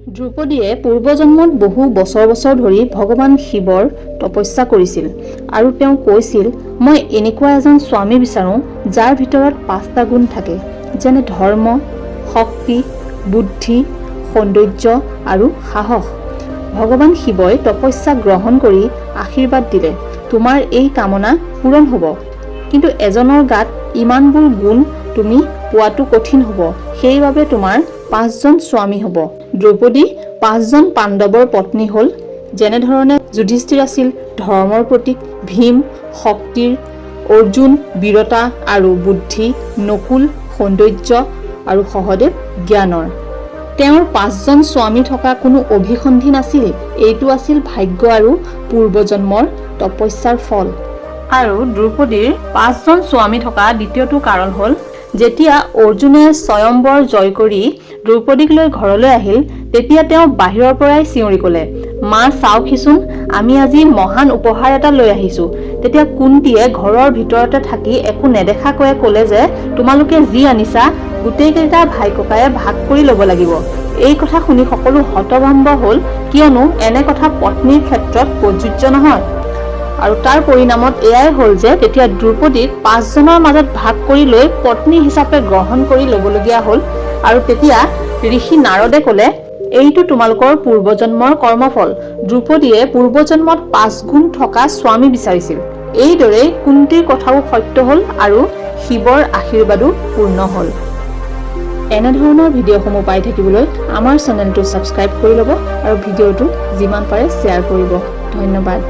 দ্ৰৌপদীয়ে পূৰ্বজন্মত বহু বছৰ ধৰি ভগৱান শিৱৰ তপস্যা কৰিছিল আৰু তেওঁ কৈছিল, মই এনেকুৱা এজন স্বামী বিচাৰোঁ যাৰ ভিতৰত 5টা গুণ থাকে, যেনে ধৰ্ম, শক্তি, বুদ্ধি, সৌন্দৰ্য আৰু সাহস। ভগৱান শিৱই তপস্যা গ্ৰহণ কৰি আশীৰ্বাদ দিলে, তোমাৰ এই কামনা পূৰণ হ'ব। কিন্তু এজনৰ গাত ইমানবোৰ গুণ তুমি পোৱাটো কঠিন হ'ব, সেইবাবে তোমাৰ 5জন স্বামী হ'ব। দ্ৰৌপদী 5জন পাণ্ডৱৰ পত্নী হ'ল, যেনেধৰণে যুধিষ্ঠিৰ আছিল ধৰ্মৰ প্ৰতীক, ভীম শক্তিৰ, অৰ্জুন বীৰতা আৰু বুদ্ধি, নকুল সৌন্দৰ্য আৰু সহদেৱ জ্ঞানৰ। তেওঁৰ 5জন স্বামী থকা কোনো অভিসন্ধি নাছিল, এইটো আছিল ভাগ্য আৰু পূৰ্বজন্মৰ তপস্যাৰ ফল। আৰু দ্ৰৌপদীৰ 5জন স্বামী থকা দ্বিতীয়টো কাৰণ হ'ল, যেতিয়া অৰ্জুনে স্বয়ম্বৰ জয় কৰি দ্ৰৌপদীক লৈ ঘৰলৈ আহিল, তেতিয়া তেওঁ বাহিৰৰ পৰাই চিঞৰি ক'লে, মা চাওকহিচোন, আমি আজি মহান উপহাৰ এটা লৈ আহিছোঁ। তেতিয়া কুন্তীয়ে ঘৰৰ ভিতৰতে থাকি একো নেদেখাকৈয়ে ক'লে যে, তোমালোকে যি আনিছা গোটেইকেইটা ভাই ককায়ে ভাগ কৰি ল'ব লাগিব। এই কথা শুনি সকলো হতভম্ব হ'ল, কিয়নো এনে কথা পত্নীৰ ক্ষেত্ৰত প্ৰযোজ্য নহয়। আৰু তাৰ পৰিণামত এয়াই হ'ল যে তেতিয়া দ্ৰৌপদীক 5জনৰ মাজত ভাগ কৰি লৈ পত্নী হিচাপে গ্ৰহণ কৰি ল'বলগীয়া হ'ল। আৰু তেতিয়া ঋষি নাৰদে ক'লে, এইটো তোমালোকৰ পূৰ্বজন্মৰ কৰ্মফল। দ্ৰৌপদীয়ে পূৰ্বজন্মত 5 গুণ থকা স্বামী বিচাৰিছিল। এইদৰে কুন্তীৰ কথাও সত্য হ'ল আৰু শিৱৰ আশীৰ্বাদো পূৰ্ণ হ'ল। এনেধৰণৰ ভিডিঅ'সমূহ পাই থাকিবলৈ আমাৰ চেনেলটো ছাবস্ক্ৰাইব কৰি ল'ব আৰু ভিডিঅ'টো যিমান পাৰে শ্বেয়াৰ কৰিব। ধন্যবাদ।